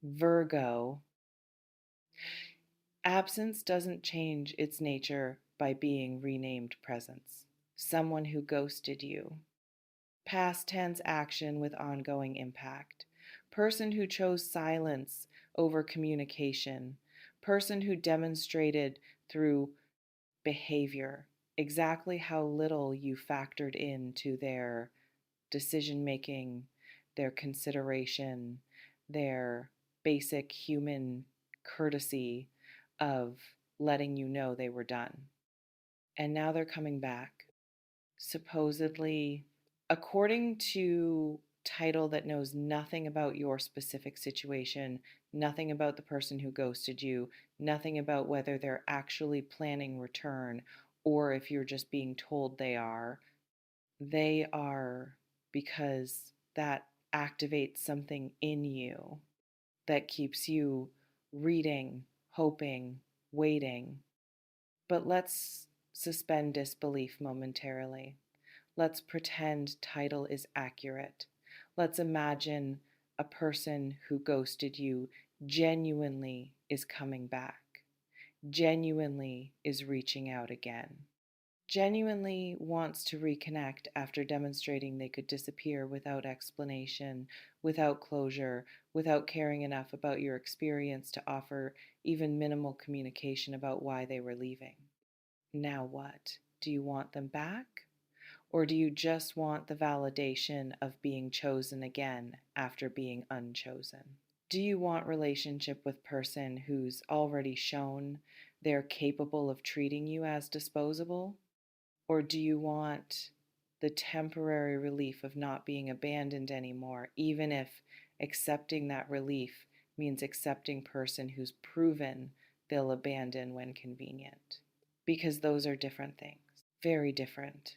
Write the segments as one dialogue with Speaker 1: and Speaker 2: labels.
Speaker 1: Virgo, absence doesn't change its nature by being renamed presence. Someone who ghosted you. Past tense action with ongoing impact. Person who chose silence over communication. Person who demonstrated through behavior exactly how little you factored into their decision making, their consideration, their basic human courtesy of letting you know they were done. And now they're coming back. Supposedly, according to title that knows nothing about your specific situation, nothing about the person who ghosted you, nothing about whether they're actually planning return or if you're just being told they are because that activates something in you that keeps you reading, hoping, waiting. But let's suspend disbelief momentarily. Let's pretend title is accurate. Let's imagine a person who ghosted you genuinely is coming back, genuinely is reaching out again, genuinely wants to reconnect after demonstrating they could disappear without explanation, without closure, without caring enough about your experience to offer even minimal communication about why they were leaving. Now what? Do you want them back? Or do you just want the validation of being chosen again after being unchosen? Do you want relationship with person who's already shown they're capable of treating you as disposable? Or do you want the temporary relief of not being abandoned anymore, even if accepting that relief means accepting person who's proven they'll abandon when convenient? Because those are different things, very different.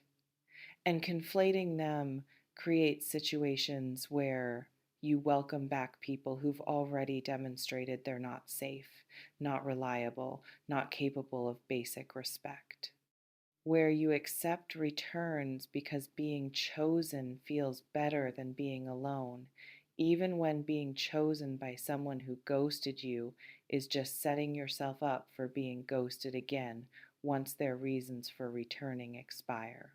Speaker 1: And conflating them creates situations where you welcome back people who've already demonstrated they're not safe, not reliable, not capable of basic respect. Where you accept returns because being chosen feels better than being alone, even when being chosen by someone who ghosted you is just setting yourself up for being ghosted again once their reasons for returning expire.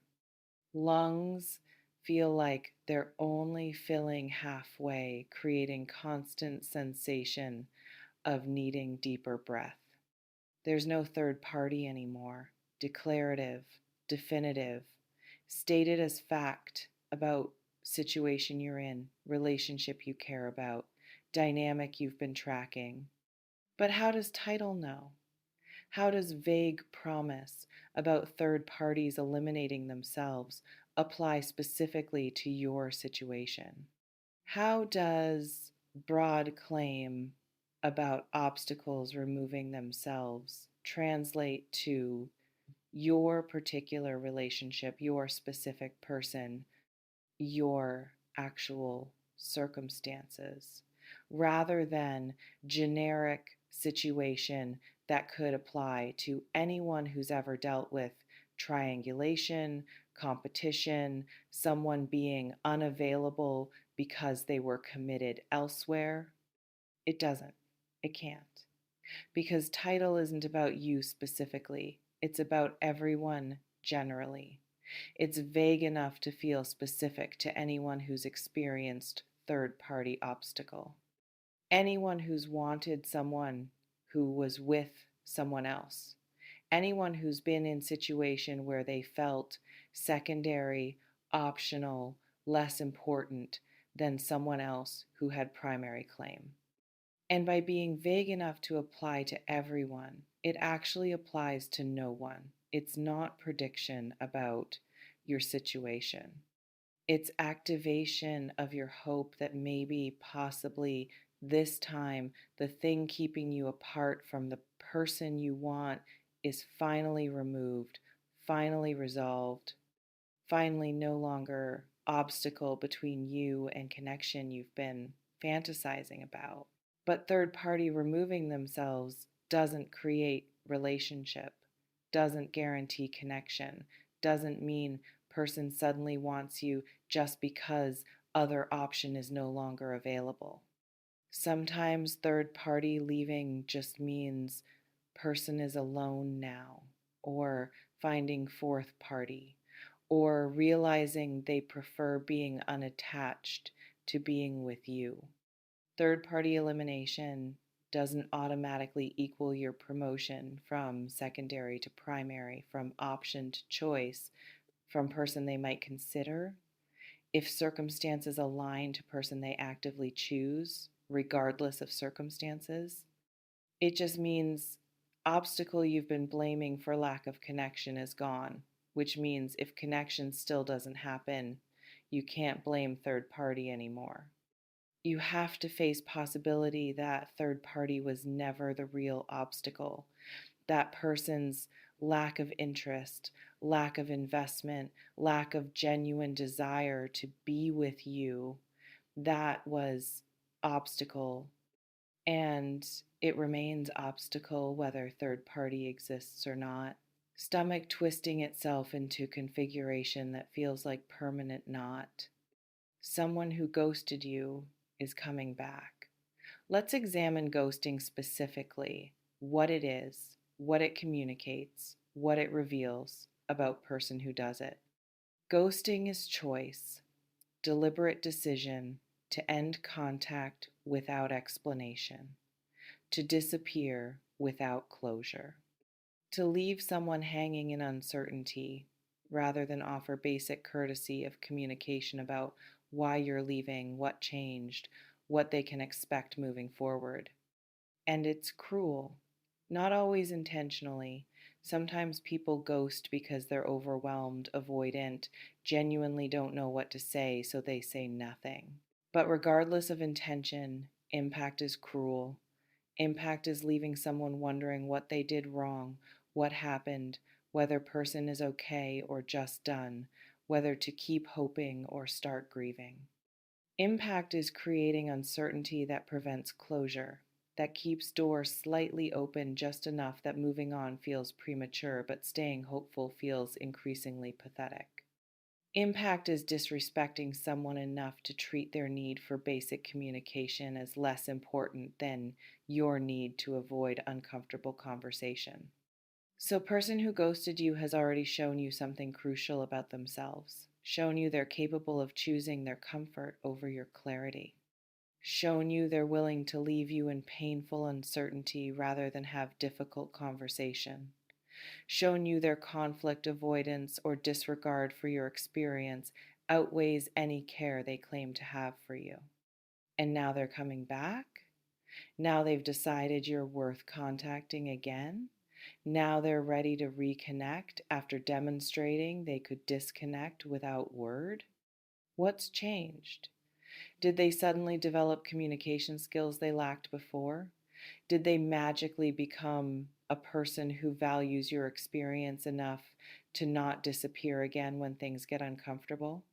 Speaker 1: Lungs feel like they're only filling halfway, creating constant sensation of needing deeper breath. There's no third party anymore, declarative, definitive, stated as fact about situation you're in, relationship you care about, dynamic you've been tracking. But how does title know? How does vague promise about third parties eliminating themselves apply specifically to your situation? How does broad claim about obstacles removing themselves translate to your particular relationship, your specific person, your actual circumstances, rather than generic situation that could apply to anyone who's ever dealt with triangulation, competition, someone being unavailable because they were committed elsewhere? It doesn't. It can't. Because title isn't about you specifically, it's about everyone generally. It's vague enough to feel specific to anyone who's experienced third party obstacle. Anyone who's wanted someone who was with someone else. Anyone who's been in situation where they felt secondary, optional, less important than someone else who had primary claim. And by being vague enough to apply to everyone, it actually applies to no one. It's not prediction about your situation. It's activation of your hope that maybe, possibly, this time, the thing keeping you apart from the person you want is finally removed, finally resolved, finally no longer obstacle between you and connection you've been fantasizing about. But third party removing themselves doesn't create relationship, doesn't guarantee connection, doesn't mean person suddenly wants you just because other option is no longer available. Sometimes third party leaving just means person is alone now, or finding fourth party, or realizing they prefer being unattached to being with you. Third party elimination doesn't automatically equal your promotion from secondary to primary, from option to choice, from person they might consider. If circumstances align to person they actively choose, regardless of circumstances, it just means obstacle you've been blaming for lack of connection is gone, which means if connection still doesn't happen, you can't blame third party anymore. You have to face possibility that third party was never the real obstacle. That person's lack of interest, lack of investment, lack of genuine desire to be with you, that was obstacle, and it remains obstacle whether third party exists or not. Stomach twisting itself into configuration that feels like permanent knot. Someone who ghosted you is coming back. Let's examine ghosting specifically, what it is, what it communicates, what it reveals about person who does it. Ghosting is choice, deliberate decision to end contact without explanation, to disappear without closure, to leave someone hanging in uncertainty rather than offer basic courtesy of communication about why you're leaving, what changed, what they can expect moving forward. And it's cruel, not always intentionally. Sometimes people ghost because they're overwhelmed, avoidant, genuinely don't know what to say, so they say nothing. But regardless of intention, impact is cruel. Impact is leaving someone wondering what they did wrong, what happened, whether person is okay or just done, whether to keep hoping or start grieving. Impact is creating uncertainty that prevents closure, that keeps doors slightly open just enough that moving on feels premature, but staying hopeful feels increasingly pathetic. Impact is disrespecting someone enough to treat their need for basic communication as less important than your need to avoid uncomfortable conversation. So, person who ghosted you has already shown you something crucial about themselves, shown you they're capable of choosing their comfort over your clarity, shown you they're willing to leave you in painful uncertainty rather than have difficult conversation, shown you their conflict avoidance or disregard for your experience outweighs any care they claim to have for you. And now they're coming back? Now they've decided you're worth contacting again? Now they're ready to reconnect after demonstrating they could disconnect without word? What's changed? Did they suddenly develop communication skills they lacked before? Did they magically become a person who values your experience enough to not disappear again when things get uncomfortable?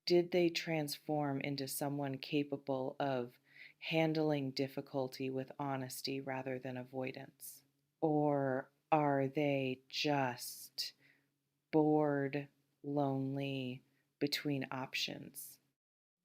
Speaker 1: Did they transform into someone capable of handling difficulty with honesty rather than avoidance? Or are they just bored, lonely, between options?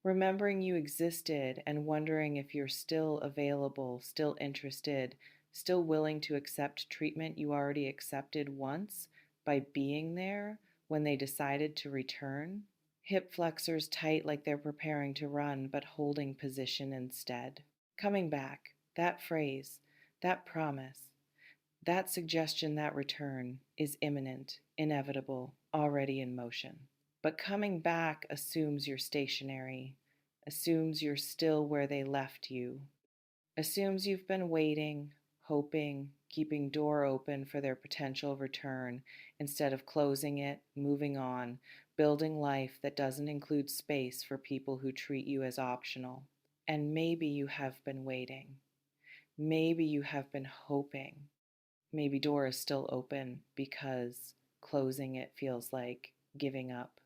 Speaker 1: Remembering you existed and wondering if you're still available, still interested, still willing to accept treatment you already accepted once by being there when they decided to return. Hip flexors tight like they're preparing to run, but holding position instead. Coming back, that phrase, that promise, that suggestion, that return is imminent, inevitable, already in motion. But coming back assumes you're stationary, assumes you're still where they left you, assumes you've been waiting, hoping, keeping door open for their potential return instead of closing it, moving on, building life that doesn't include space for people who treat you as optional. And maybe you have been waiting. Maybe you have been hoping. Maybe door is still open because closing it feels like giving up,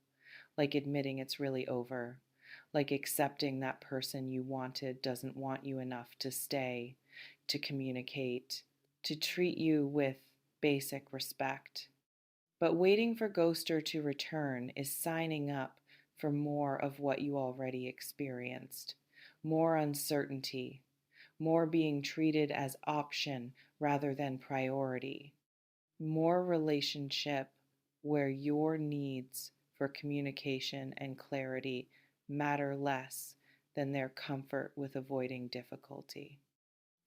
Speaker 1: like admitting it's really over, like accepting that person you wanted doesn't want you enough to stay, to communicate, to treat you with basic respect. But waiting for Ghoster to return is signing up for more of what you already experienced, more uncertainty, more being treated as option rather than priority, more relationship where your needs for communication and clarity matter less than their comfort with avoiding difficulty.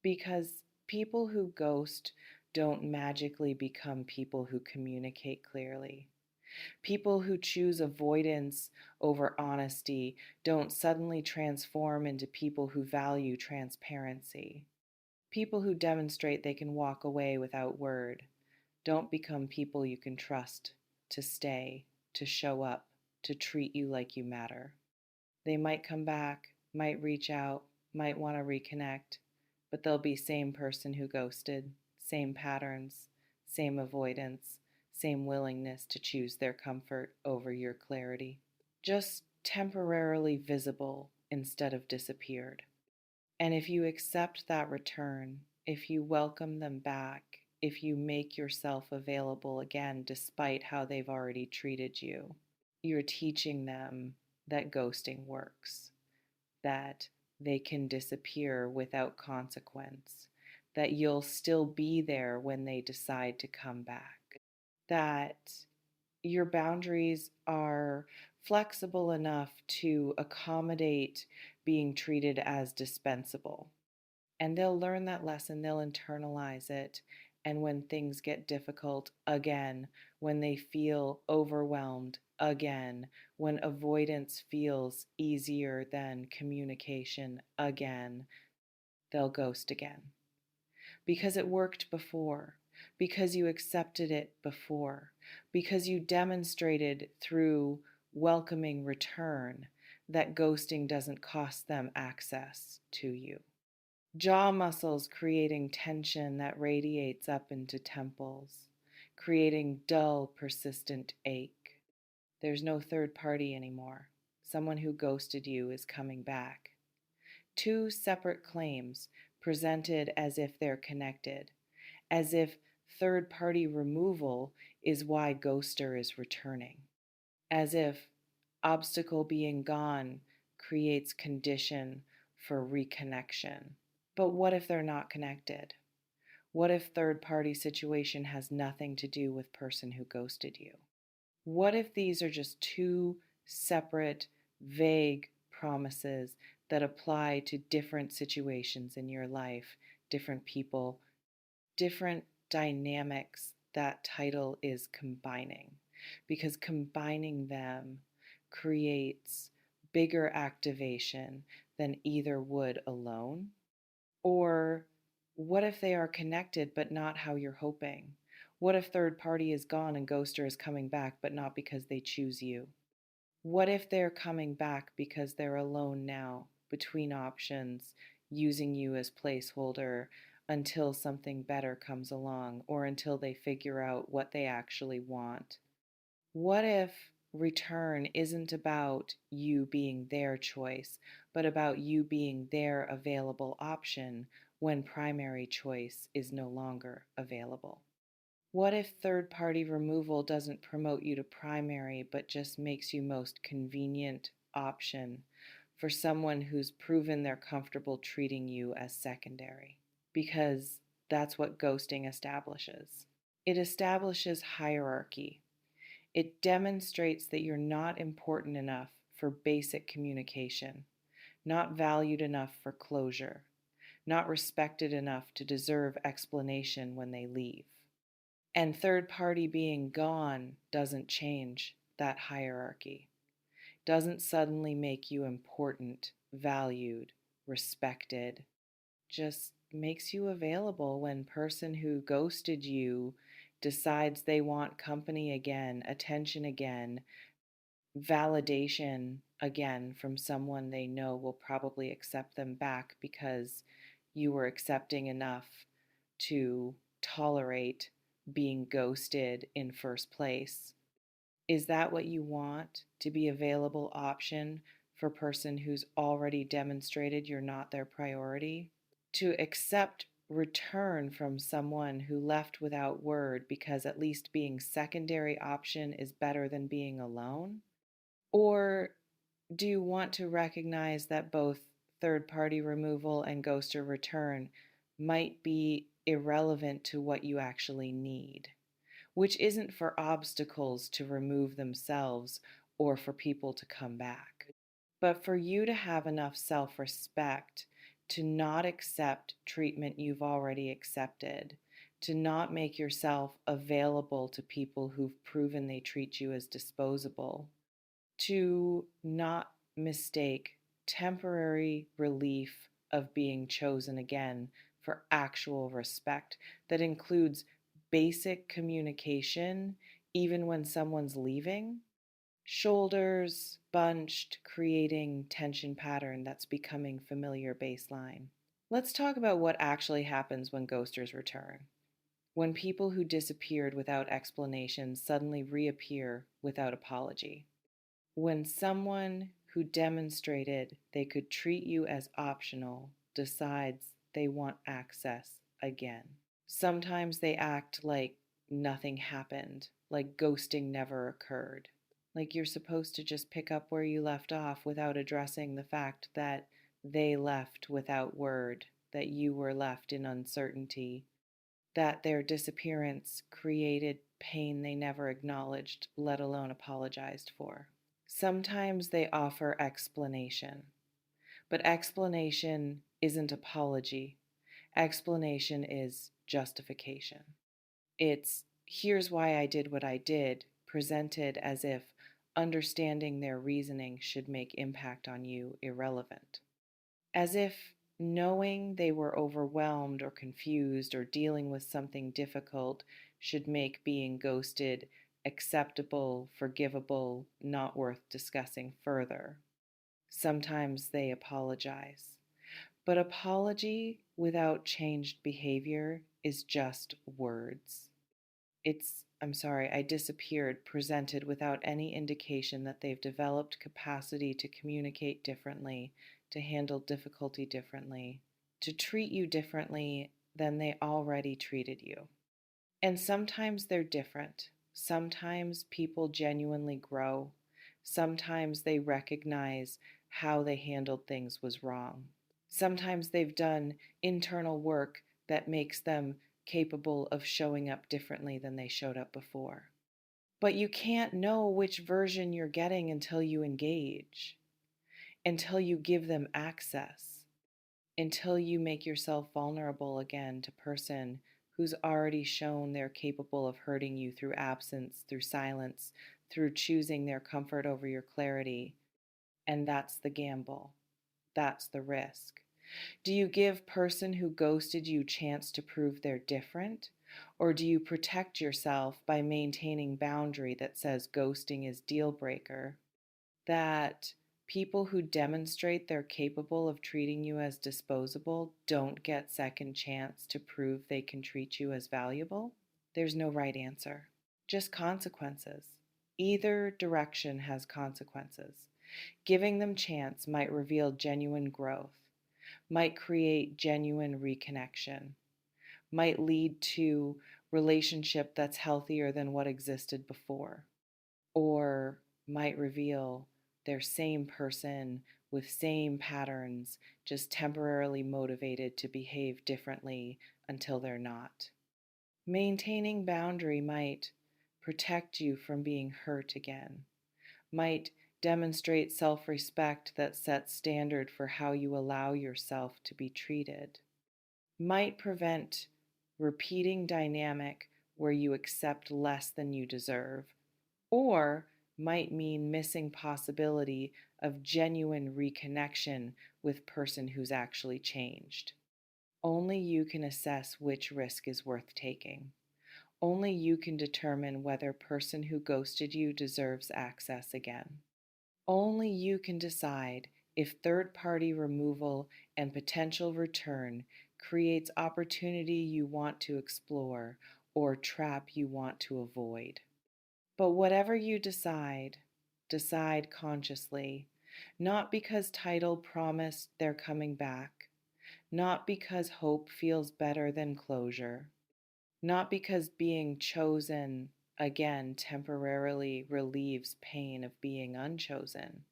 Speaker 1: Because people who ghost don't magically become people who communicate clearly. People who choose avoidance over honesty don't suddenly transform into people who value transparency. People who demonstrate they can walk away without word don't become people you can trust to stay, to show up, to treat you like you matter. They might come back, might reach out, might want to reconnect, but they'll be same person who ghosted, same patterns, same avoidance, same willingness to choose their comfort over your clarity. Just temporarily visible instead of disappeared. And if you accept that return, if you welcome them back, if you make yourself available again despite how they've already treated you, you're teaching them that ghosting works, that they can disappear without consequence, that you'll still be there when they decide to come back, that your boundaries are flexible enough to accommodate being treated as dispensable. And they'll learn that lesson, they'll internalize it. And when things get difficult again, when they feel overwhelmed again, when avoidance feels easier than communication again, they'll ghost again. Because it worked before, because you accepted it before, because you demonstrated through welcoming return that ghosting doesn't cost them access to you. Jaw muscles creating tension that radiates up into temples, creating dull, persistent ache. There's no third party anymore. Someone who ghosted you is coming back. Two separate claims presented as if they're connected, as if third party removal is why ghoster is returning, as if obstacle being gone creates condition for reconnection. But what if they're not connected? What if third party situation has nothing to do with person who ghosted you? What if these are just two separate, vague promises that apply to different situations in your life, different people, different dynamics that title is combining? Because combining them creates bigger activation than either would alone. Or what if they are connected but not how you're hoping? What if third party is gone and ghoster is coming back but not because they choose you? What if they're coming back because they're alone now, between options, using you as placeholder until something better comes along or until they figure out what they actually want? What if return isn't about you being their choice, but about you being their available option when primary choice is no longer available? What if third party removal doesn't promote you to primary, but just makes you most convenient option for someone who's proven they're comfortable treating you as secondary? Because that's what ghosting establishes. It establishes hierarchy. It demonstrates that you're not important enough for basic communication, not valued enough for closure, not respected enough to deserve explanation when they leave. And third party being gone doesn't change that hierarchy, doesn't suddenly make you important, valued, respected, just makes you available when person who ghosted you decides they want company again, attention again, validation again from someone they know will probably accept them back because you were accepting enough to tolerate being ghosted in first place. Is that what you want? To be available option for person who's already demonstrated you're not their priority? To accept return from someone who left without word because at least being secondary option is better than being alone? Or do you want to recognize that both third party removal and ghoster return might be irrelevant to what you actually need, which isn't for obstacles to remove themselves or for people to come back, but for you to have enough self respect to not accept treatment you've already accepted, to not make yourself available to people who've proven they treat you as disposable, to not mistake temporary relief of being chosen again for actual respect that includes basic communication, even when someone's leaving. Shoulders bunched, creating tension pattern that's becoming familiar baseline. Let's talk about what actually happens when ghosters return. When people who disappeared without explanation suddenly reappear without apology. When someone who demonstrated they could treat you as optional decides they want access again. Sometimes they act like nothing happened, like ghosting never occurred, like you're supposed to just pick up where you left off without addressing the fact that they left without word, that you were left in uncertainty, that their disappearance created pain they never acknowledged, let alone apologized for. Sometimes they offer explanation, but explanation isn't apology. Explanation is justification. It's here's why I did what I did, presented as if understanding their reasoning should make impact on you irrelevant. As if knowing they were overwhelmed or confused or dealing with something difficult should make being ghosted acceptable, forgivable, not worth discussing further. Sometimes they apologize. But apology without changed behavior is just words. It's, I'm sorry, I disappeared, presented without any indication that they've developed capacity to communicate differently, to handle difficulty differently, to treat you differently than they already treated you. And sometimes they're different. Sometimes people genuinely grow. Sometimes they recognize how they handled things was wrong. Sometimes they've done internal work that makes them capable of showing up differently than they showed up before. But you can't know which version you're getting until you engage, until you give them access, until you make yourself vulnerable again to person who's already shown they're capable of hurting you through absence, through silence, through choosing their comfort over your clarity. And that's the gamble. That's the risk. Do you give person who ghosted you chance to prove they're different? Or do you protect yourself by maintaining boundary that says ghosting is deal breaker? That people who demonstrate they're capable of treating you as disposable don't get second chance to prove they can treat you as valuable? There's no right answer, just consequences. Either direction has consequences. Giving them chance might reveal genuine growth, might create genuine reconnection, might lead to relationship that's healthier than what existed before, or might reveal they're same person with same patterns, just temporarily motivated to behave differently until they're not. Maintaining boundary might protect you from being hurt again, might demonstrate self-respect that sets standard for how you allow yourself to be treated, might prevent repeating dynamic where you accept less than you deserve, or might mean missing possibility of genuine reconnection with person who's actually changed. Only you can assess which risk is worth taking. Only you can determine whether person who ghosted you deserves access again. Only you can decide if third-party removal and potential return creates opportunity you want to explore or trap you want to avoid. But whatever you decide, decide consciously, not because title promised they're coming back, not because hope feels better than closure, not because being chosen again temporarily relieves pain of being unchosen,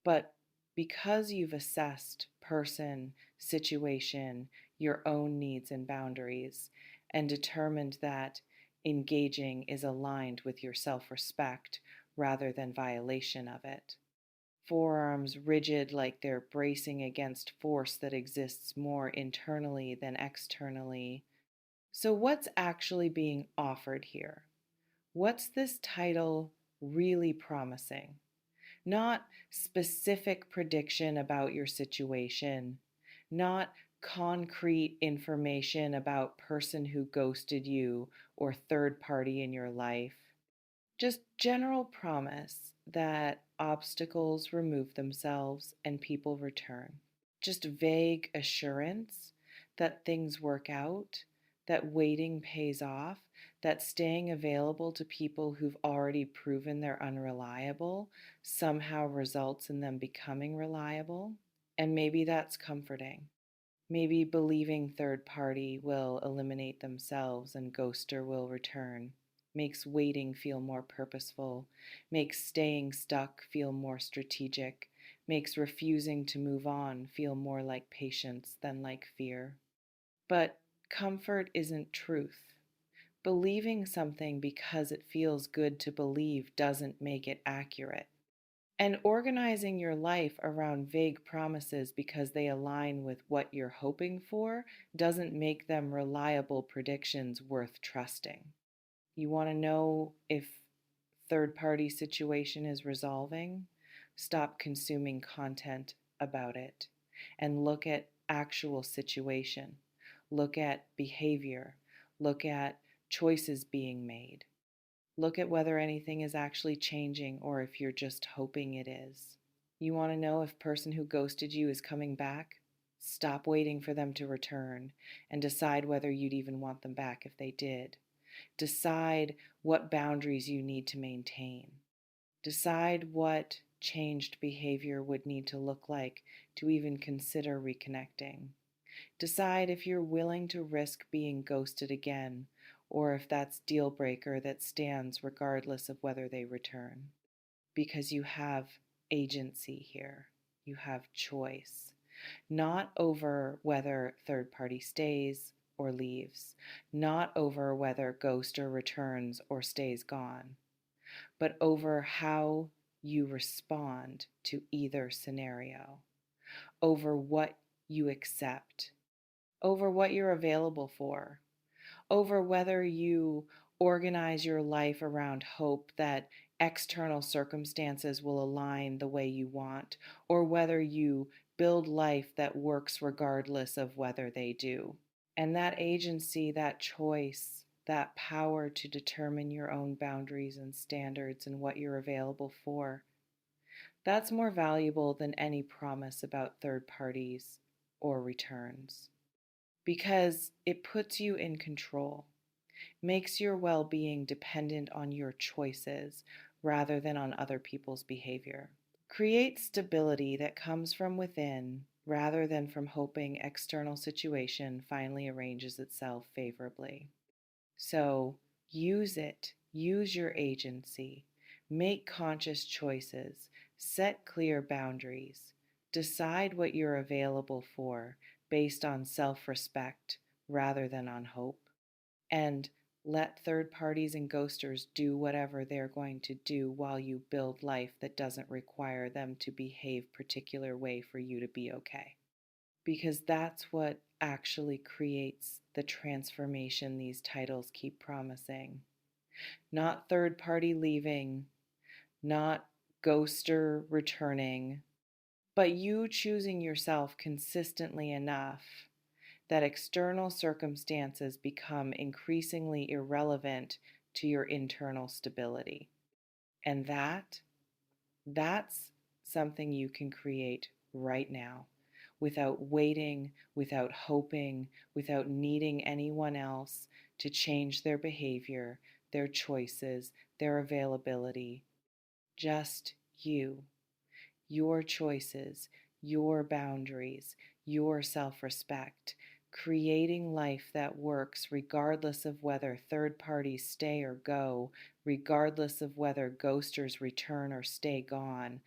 Speaker 1: but because you've assessed person, situation, your own needs and boundaries, and determined that engaging is aligned with your self respect rather than violation of it. Forearms rigid like they're bracing against force that exists more internally than externally. So, what's actually being offered here? What's this title really promising? Not specific prediction about your situation, not concrete information about person who ghosted you or third party in your life. Just general promise that obstacles remove themselves and people return. Just vague assurance that things work out, that waiting pays off, that staying available to people who've already proven they're unreliable somehow results in them becoming reliable. And maybe that's comforting. Maybe believing third party will eliminate themselves and ghoster will return makes waiting feel more purposeful, makes staying stuck feel more strategic, makes refusing to move on feel more like patience than like fear. But comfort isn't truth. Believing something because it feels good to believe doesn't make it accurate. And organizing your life around vague promises because they align with what you're hoping for doesn't make them reliable predictions worth trusting. You want to know if third party situation is resolving? Stop consuming content about it and look at actual situation. Look at behavior. Look at choices being made. Look at whether anything is actually changing or if you're just hoping it is. You want to know if person who ghosted you is coming back? Stop waiting for them to return and decide whether you'd even want them back if they did. Decide what boundaries you need to maintain. Decide what changed behavior would need to look like to even consider reconnecting. Decide if you're willing to risk being ghosted again, or if that's deal breaker that stands regardless of whether they return. Because you have agency here. You have choice. Not over whether third party stays or leaves, not over whether ghoster returns or stays gone, but over how you respond to either scenario, over what you accept, over what you're available for, over whether you organize your life around hope that external circumstances will align the way you want, or whether you build life that works regardless of whether they do. And that agency, that choice, that power to determine your own boundaries and standards and what you're available for, that's more valuable than any promise about third parties or returns because it puts you in control, makes your well being dependent on your choices rather than on other people's behavior. Create stability that comes from within rather than from hoping external situation finally arranges itself favorably. So use it, use your agency, make conscious choices, set clear boundaries, decide what you're available for based on self respect rather than on hope, and let third parties and ghosters do whatever they're going to do while you build life that doesn't require them to behave particular way for you to be okay. Because that's what actually creates the transformation these titles keep promising. Not third party leaving, not ghoster returning, but you choosing yourself consistently enough that external circumstances become increasingly irrelevant to your internal stability. And that's something you can create right now without waiting, without hoping, without needing anyone else to change their behavior, their choices, their availability. Just you, your choices, your boundaries, your self respect, creating life that works regardless of whether third parties stay or go, regardless of whether ghosters return or stay gone,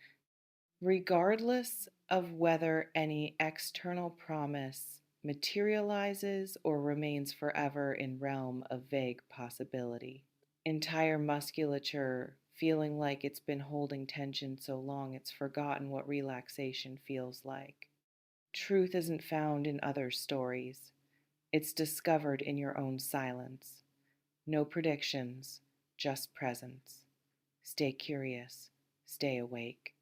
Speaker 1: regardless of whether any external promise materializes or remains forever in realm of vague possibility. Entire musculature feeling like it's been holding tension so long it's forgotten what relaxation feels like. Truth isn't found in other stories. It's discovered in your own silence. No predictions, just presence. Stay curious, stay awake.